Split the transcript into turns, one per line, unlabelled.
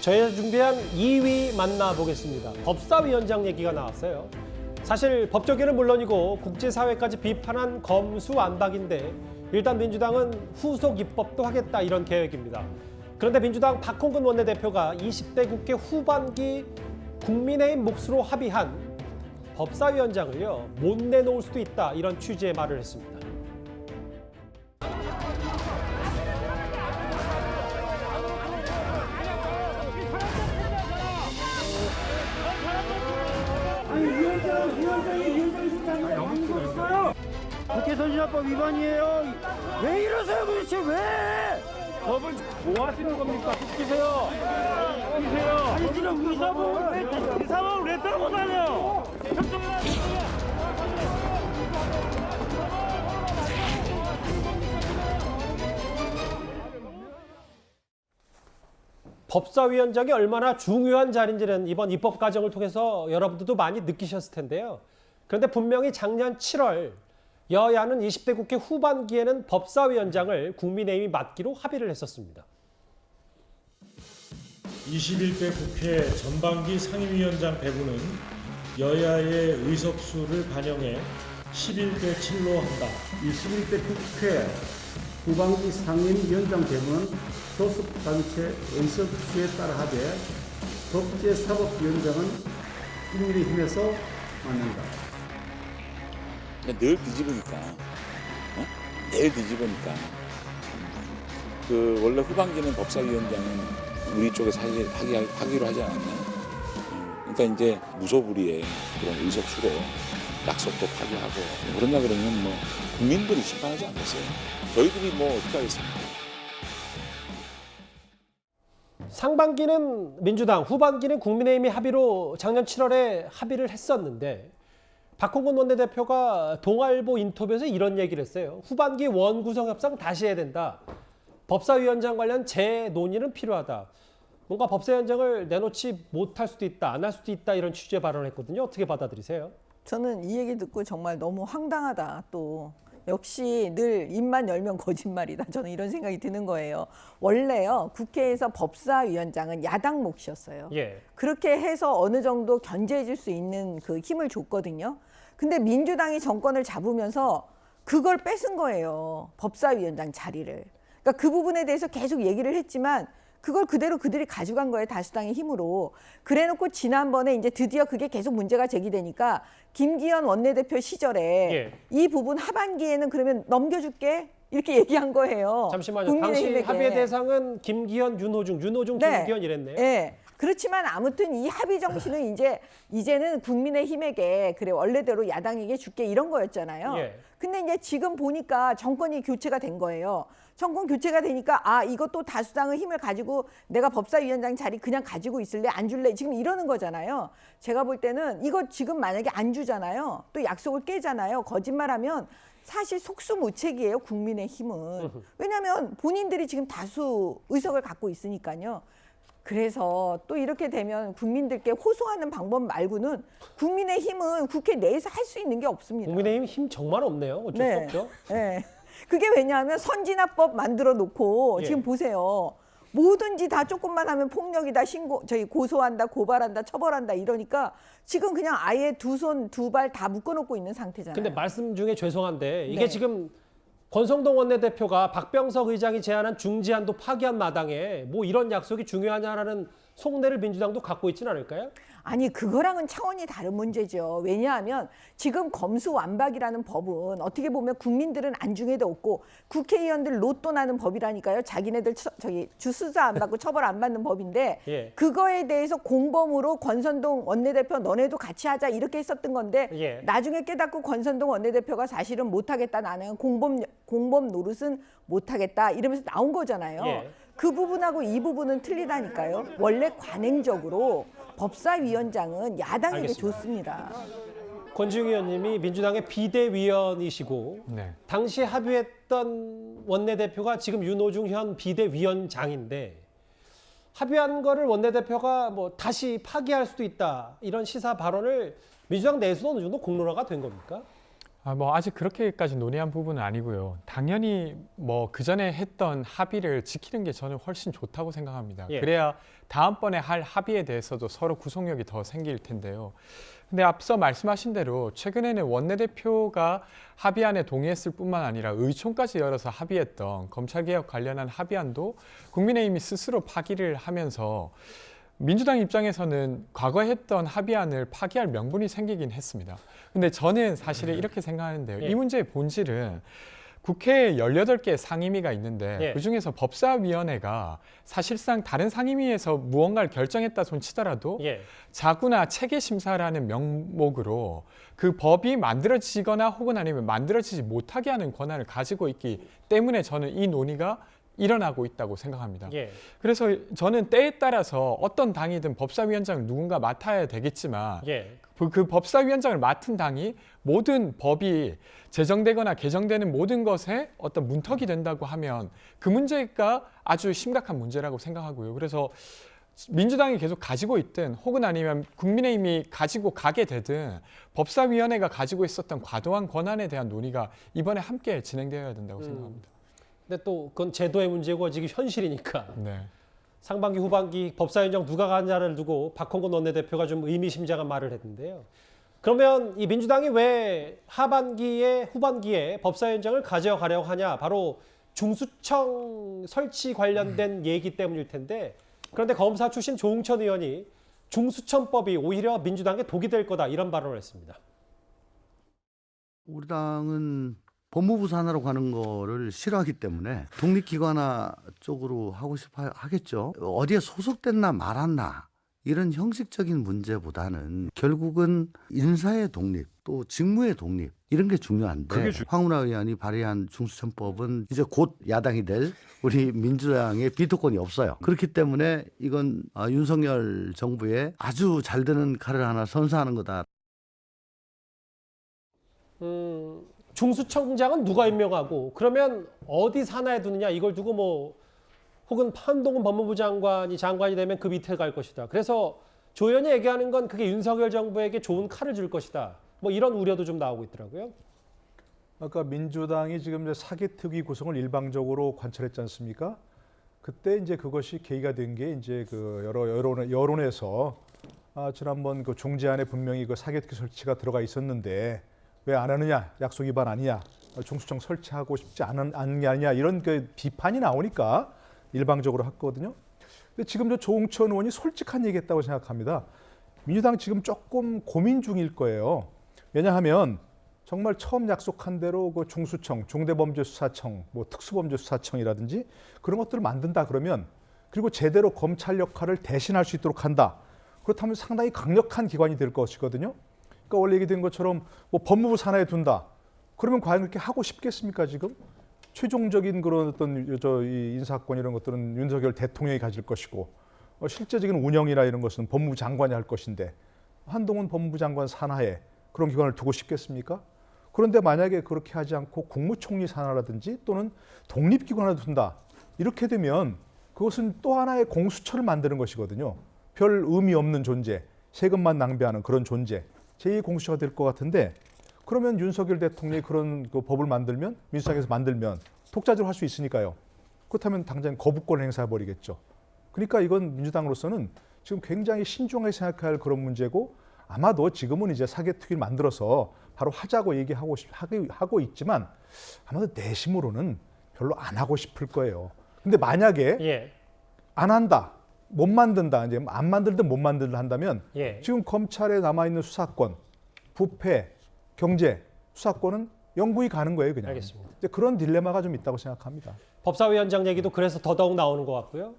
저희가 준비한 2위 만나보겠습니다. 법사위원장 얘기가 나왔어요. 사실 법조계는 물론이고 국제사회까지 비판한 검수완박인데 일단 민주당은 후속 입법도 하겠다 이런 계획입니다. 그런데 민주당 박홍근 원내대표가 20대 국회 후반기 국민의힘 몫으로 합의한 법사위원장을요 못 내놓을 수도 있다 이런 취지의 말을 했습니다.
국회선진화법 위반이에요. 왜 이러세요 도대체 왜?
법을 뭐 하시는 겁니까? 시키세요. 시키세요.
당신은 의사법을 왜 따고 다녀?
법사위원장이 얼마나 중요한 자리인지는 이번 입법 과정을 통해서 여러분들도 많이 느끼셨을 텐데요. 그런데 분명히 작년 7월 여야는 20대 국회 후반기에는 법사위원장을 국민의힘이 맡기로 합의를 했었습니다.
21대 국회 전반기 상임위원장 배분은 여야의 의석수를 반영해 11대 7로 한다.
21대 국회 후반기 상임위원장 배분은 교섭단체 의석수에 따라 하되 법제사법위원장은 국민의힘에서 맡는다.
늘 뒤집으니까, 늘 뒤집으니까. 그 원래 후반기는 법사위원장은 우리 쪽에서 하기로 하지 않았나요? 그러니까 이제 무소불위의 그런 의석수로 약속도 파기하고 그러냐 그러면 뭐 국민들이 심판하지 않겠어요. 저희들이 뭐 어떻게 하겠습니까?
상반기는 민주당, 후반기는 국민의힘이 합의로 작년 7월에 합의를 했었는데 박홍근 원내대표가 동아일보 인터뷰에서 이런 얘기를 했어요. 후반기 원구성 협상 다시 해야 된다. 법사위원장 관련 재논의는 필요하다. 뭔가 법사위원장을 내놓지 못할 수도 있다, 안 할 수도 있다 이런 취지의 발언을 했거든요. 어떻게 받아들이세요?
저는 이 얘기 듣고 정말 너무 황당하다. 또 역시 늘 입만 열면 거짓말이다. 저는 이런 생각이 드는 거예요. 원래요 국회에서 법사위원장은 야당 몫이었어요.
예.
그렇게 해서 어느 정도 견제해 줄 수 있는 그 힘을 줬거든요. 근데 민주당이 정권을 잡으면서 그걸 뺏은 거예요. 법사위원장 자리를. 그러니까 그 부분에 대해서 계속 얘기를 했지만 그걸 그대로 그들이 가져간 거예요. 다수당의 힘으로. 그래놓고 지난번에 이제 드디어 그게 계속 문제가 제기되니까 김기현 원내대표 시절에
예.
이 부분 하반기에는 그러면 넘겨줄게 이렇게 얘기한 거예요.
잠시만요. 당시 합의의 대상은 김기현, 윤호중,
네.
김기현 이랬네요.
네. 그렇지만 아무튼 이 합의 정신은 이제는 국민의힘에게 그래 원래대로 야당에게 줄게 이런 거였잖아요.
예.
근데 이제 지금 보니까 정권이 교체가 된 거예요. 정권 교체가 되니까 아 이것도 다수당의 힘을 가지고 내가 법사위원장 자리 그냥 가지고 있을래 안 줄래 지금 이러는 거잖아요. 제가 볼 때는 이거 지금 만약에 안 주잖아요. 또 약속을 깨잖아요. 거짓말하면 사실 속수무책이에요. 국민의힘은. 왜냐하면 본인들이 지금 다수 의석을 갖고 있으니까요. 그래서 또 이렇게 되면 국민들께 호소하는 방법 말고는 국민의힘은 국회 내에서 할 수 있는 게 없습니다.
국민의힘 힘 정말 없네요. 어쩔 수 없죠.
네. 그게 왜냐하면 선진화법 만들어 놓고
예.
지금 보세요. 뭐든지 다 조금만 하면 폭력이다, 고소한다, 고발한다, 처벌한다 이러니까 지금 그냥 아예 두 손, 두 발 다 묶어놓고 있는 상태잖아요.
근데 말씀 중에 죄송한데 이게
네.
지금 권성동 원내대표가 박병석 의장이 제안한 중지한도 파기한 마당에 뭐 이런 약속이 중요하냐라는 속내를 민주당도 갖고 있지는 않을까요?
아니 그거랑은 차원이 다른 문제죠. 왜냐하면 지금 검수완박이라는 법은 어떻게 보면 국민들은 안중에도 없고 국회의원들 로또 나는 법이라니까요. 자기네들 주수사 안 받고 처벌 안 받는 법인데
예.
그거에 대해서 공범으로 권선동 원내대표 너네도 같이 하자 이렇게 했었던 건데
예.
나중에 깨닫고 권선동 원내대표가 사실은 못하겠다 나는 공범 노릇은 못하겠다 이러면서 나온 거잖아요.
예.
그 부분하고 이 부분은 틀리다니까요. 원래 관행적으로 법사위원장은 야당에게
알겠습니다.
줬습니다.
권지웅 의원님이 민주당의 비대위원이시고
네.
당시 합의했던 원내대표가 지금 윤호중 현 비대위원장인데 합의한 거를 원내대표가 뭐 다시 파기할 수도 있다 이런 시사 발언을 민주당 내에서는 어느 정도 공론화가 된 겁니까?
뭐 아직 그렇게까지 논의한 부분은 아니고요. 당연히 뭐 그전에 했던 합의를 지키는 게 저는 훨씬 좋다고 생각합니다.
예.
그래야 다음번에 할 합의에 대해서도 서로 구속력이 더 생길 텐데요. 근데 앞서 말씀하신 대로 최근에는 원내대표가 합의안에 동의했을 뿐만 아니라 의총까지 열어서 합의했던 검찰개혁 관련한 합의안도 국민의힘이 스스로 파기를 하면서 민주당 입장에서는 과거에 했던 합의안을 파기할 명분이 생기긴 했습니다. 근데 저는 사실은 이렇게 생각하는데요.
예.
이 문제의 본질은 국회에 18개 상임위가 있는데
예.
그중에서 법사위원회가 사실상 다른 상임위에서 무언가를 결정했다 손 치더라도
예.
자구나 체계 심사라는 명목으로 그 법이 만들어지거나 혹은 아니면 만들어지지 못하게 하는 권한을 가지고 있기 때문에 저는 이 논의가 일어나고 있다고 생각합니다.
예.
그래서 저는 때에 따라서 어떤 당이든 법사위원장을 누군가 맡아야 되겠지만
예.
그 법사위원장을 맡은 당이 모든 법이 제정되거나 개정되는 모든 것에 어떤 문턱이 된다고 하면 그 문제가 아주 심각한 문제라고 생각하고요. 그래서 민주당이 계속 가지고 있든 혹은 아니면 국민의힘이 가지고 가게 되든 법사위원회가 가지고 있었던 과도한 권한에 대한 논의가 이번에 함께 진행되어야 된다고 생각합니다.
근데 또 그건 제도의 문제고 지금 현실이니까
네.
상반기 후반기 법사위원장 누가 가느냐를 두고 박홍근 원내대표가 좀 의미심장한 말을 했는데요. 그러면 이 민주당이 왜 하반기에 후반기에 법사위원장을 가져가려고 하냐? 바로 중수청 설치 관련된 얘기 때문일 텐데 그런데 검사 출신 조응천 의원이 중수청법이 오히려 민주당에 독이 될 거다 이런 발언을 했습니다.
우리 당은 법무부 산하로 가는 거를 싫어하기 때문에 독립기관화 쪽으로 하고 싶어 하겠죠. 어디에 소속됐나 말았나 이런 형식적인 문제보다는 결국은 인사의 독립 또 직무의 독립 이런 게 중요한데 황운하 의원이 발의한 중수청법은 이제 곧 야당이 될 우리 민주당의 비토권이 없어요. 그렇기 때문에 이건 윤석열 정부에 아주 잘 드는 칼을 하나 선사하는 거다.
중수청장은 누가 임명하고 그러면 어디 산하에 두느냐 이걸 두고 뭐 혹은 한동훈 법무부 장관이 되면 그 밑에 갈 것이다. 그래서 조 의원이 얘기하는 건 그게 윤석열 정부에게 좋은 칼을 줄 것이다. 뭐 이런 우려도 좀 나오고 있더라고요.
아까 민주당이 지금 이제 사개특위 구성을 일방적으로 관철했지 않습니까? 그때 이제 그것이 계기가 된 게 이제 그 여론에서 지난번 그 종지안에 분명히 그 사개특위 설치가 들어가 있었는데 왜 안 하느냐, 약속 위반 아니냐, 중수청 설치하고 싶지 않은 게 아니냐 이런 그 비판이 나오니까 일방적으로 했거든요. 근데 지금 저 조응천 의원이 솔직한 얘기했다고 생각합니다. 민주당 지금 조금 고민 중일 거예요. 왜냐하면 정말 처음 약속한 대로 그 중수청, 중대범죄수사청, 뭐 특수범죄수사청이라든지 그런 것들을 만든다 그러면 그리고 제대로 검찰 역할을 대신할 수 있도록 한다. 그렇다면 상당히 강력한 기관이 될 것이거든요. 그러니까 원래 얘기된 것처럼 뭐 법무부 산하에 둔다. 그러면 과연 그렇게 하고 싶겠습니까 지금? 최종적인 그런 어떤 이 인사권 이런 것들은 윤석열 대통령이 가질 것이고 실제적인 운영이나 이런 것은 법무부 장관이 할 것인데 한동훈 법무부 장관 산하에 그런 기관을 두고 싶겠습니까? 그런데 만약에 그렇게 하지 않고 국무총리 산하라든지 또는 독립기관을 둔다. 이렇게 되면 그것은 또 하나의 공수처를 만드는 것이거든요. 별 의미 없는 존재, 세금만 낭비하는 그런 존재. 제2공수처가 될 것 같은데 그러면 윤석열 대통령이 그런 그 법을 만들면 민주당에서 만들면 독자적으로 할 수 있으니까요. 그렇다면 당장 거부권을 행사해버리겠죠. 그러니까 이건 민주당으로서는 지금 굉장히 신중하게 생각할 그런 문제고 아마도 지금은 이제 사개특위를 만들어서 바로 하자고 하고 있지만 아마도 내심으로는 별로 안 하고 싶을 거예요. 근데 만약에 안 한다. 못 만든다. 이제 안 만들든 못 만들든 한다면 지금 검찰에 남아있는 수사권, 부패, 경제, 수사권은 영구히 가는 거예요. 그냥.
알겠습니다.
그런 딜레마가 좀 있다고 생각합니다.
법사위원장 얘기도 그래서 더더욱 나오는 것 같고요.